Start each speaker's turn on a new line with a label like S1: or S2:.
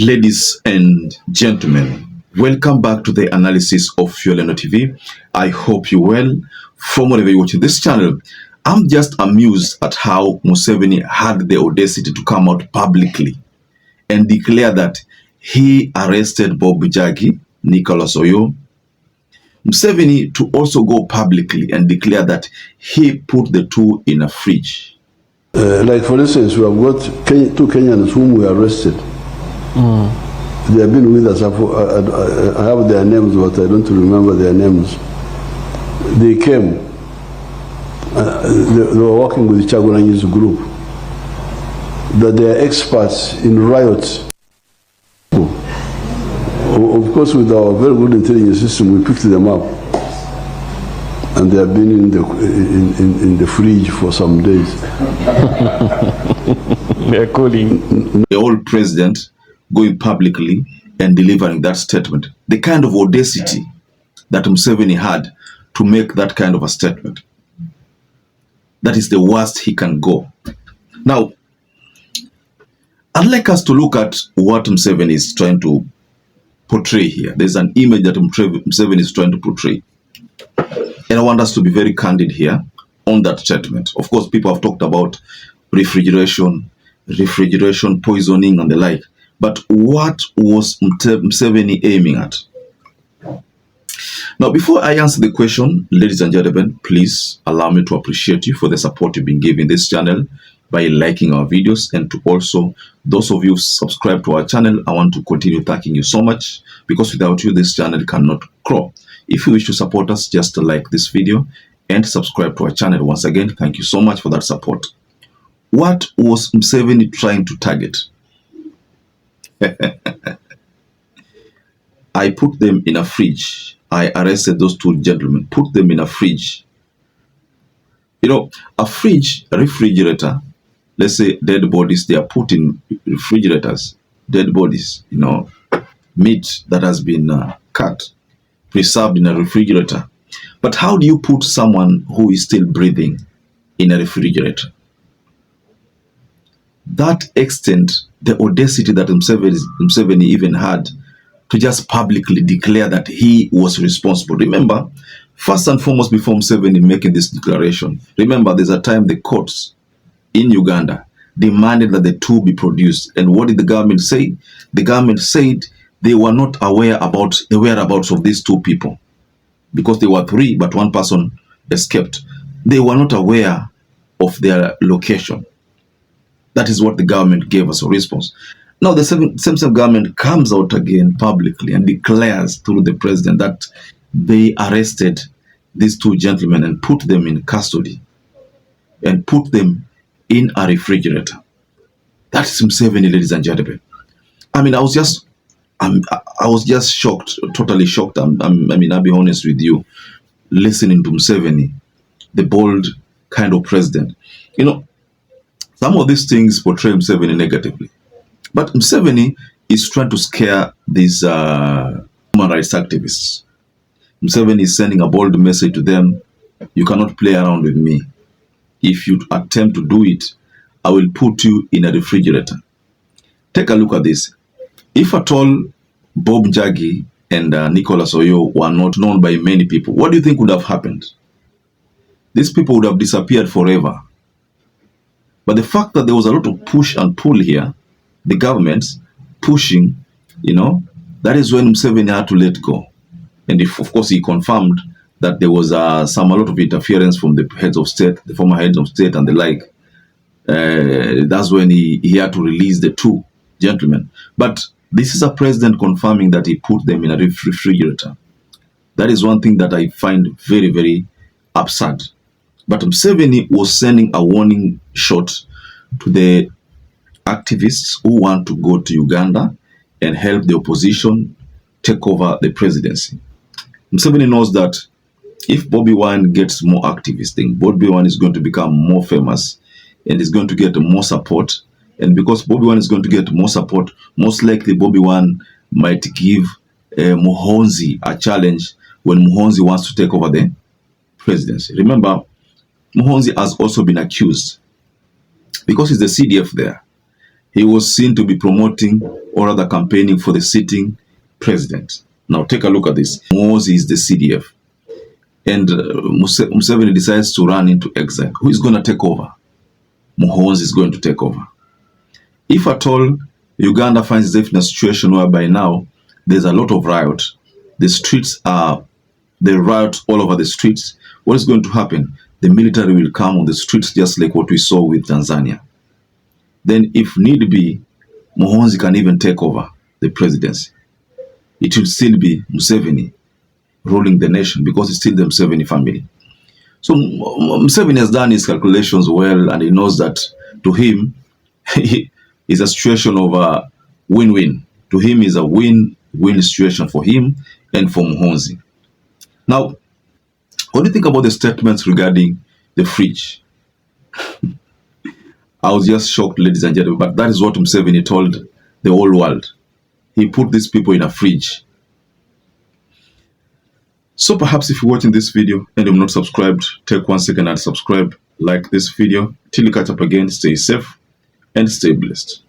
S1: Ladies and gentlemen, welcome back to the analysis of YOLENO TV. I hope you're well from wherever you're watching this channel. I'm just amused at how Museveni had the audacity to come out publicly and declare that he arrested Bob NJAGI, Nicholas Oyo. Museveni to also go publicly and declare that he put the two in a fridge.
S2: Like for instance, we have got two Kenyans whom we arrested. They have been with us. I have their names, but I don't remember their names. They came. They were working with Chagulanyi's group. That they are experts in riots. Of course, with our very good intelligence system, we picked them up, and they have been in the fridge for some days.
S1: They're calling the old president going publicly and delivering that statement. The kind of audacity that Museveni had to make that kind of a statement. That is the worst he can go. Now, I'd like us to look at what Museveni is trying to portray here. There's an image that Museveni is trying to portray. And I want us to be very candid here on that statement. Of course, people have talked about refrigeration, poisoning, and the like. But what was Museveni aiming at? Now, before I answer the question, ladies and gentlemen, please allow me to appreciate you for the support you've been giving this channel by liking our videos, and to also those of you who subscribe to our channel. I want to continue thanking you so much, because without you, this channel cannot grow. If you wish to support us, just like this video and subscribe to our channel. Once again, thank you so much for that support. What was Museveni trying to target? I put them in a fridge. I arrested those two gentlemen, put them in a fridge. You know, a fridge, a refrigerator, let's say dead bodies, they are put in refrigerators, dead bodies, you know, meat that has been cut, preserved in a refrigerator. But how do you put someone who is still breathing in a refrigerator? That extent, the audacity that Museveni even had to just publicly declare that he was responsible. Remember, first and foremost, before Museveni making this declaration, remember there's a time the courts in Uganda demanded that the two be produced. And what did the government say? The government said they were not aware about the whereabouts of these two people, because there were three, but one person escaped. They were not aware of their location. That is what the government gave us a response. Now the same government comes out again publicly and declares through the president that they arrested these two gentlemen and put them in custody and put them in a refrigerator. That is Museveni, ladies and gentlemen. I mean, I was just shocked, totally shocked. I mean, I'll be honest with you, listening to Museveni, the bold kind of president. You know, some of these things portray Museveni negatively. But Museveni is trying to scare these human rights activists. Museveni is sending a bold message to them: you cannot play around with me. If you attempt to do it, I will put you in a refrigerator. Take a look at this. If at all Bob NJAGI and Nicholas Oyo were not known by many people, what do you think would have happened? These people would have disappeared forever. But the fact that there was a lot of push and pull here, the government's pushing, you know, that is when Museveni had to let go. And if, of course, he confirmed that there was a lot of interference from the heads of state, the former heads of state and the like, that's when he had to release the two gentlemen. But this is a president confirming that he put them in a refrigerator. That is one thing that I find very, very absurd. But Museveni was sending a warning shot to the activists who want to go to Uganda and help the opposition take over the presidency. Museveni knows that if Bobi Wine gets more activists, then Bobi Wine is going to become more famous and is going to get more support. And because Bobi Wine is going to get more support, most likely Bobi Wine might give Muhonzi a challenge when Muhonzi wants to take over the presidency. Remember, Muhonzi has also been accused, because he's the CDF there. he was seen to be promoting or rather campaigning for the sitting president. Now take a look at this. Muhoozi is the CDF. And Museveni decides to run into exile. Who is going to take over? Muhoozi is going to take over. If at all Uganda finds itself in a situation whereby now there's a lot of riot, the streets are, they riot all over the streets, what is going to happen? The military will come on the streets just like what we saw with Tanzania. Then if need be, Muhoozi can even take over the presidency. It will still be Museveni ruling the nation because it's still the Museveni family. So Museveni has done his calculations well, and he knows that to him, it's a situation of a win-win. To him, is a win-win situation for him and for Muhoozi. Now, what do you think about the statements regarding the fridge? I was just shocked, ladies and gentlemen, but that is what Museveni told the whole world. He put these people in a fridge. So perhaps if you're watching this video and you're not subscribed, take 1 second and subscribe, like this video. Till you catch up again, stay safe and stay blessed.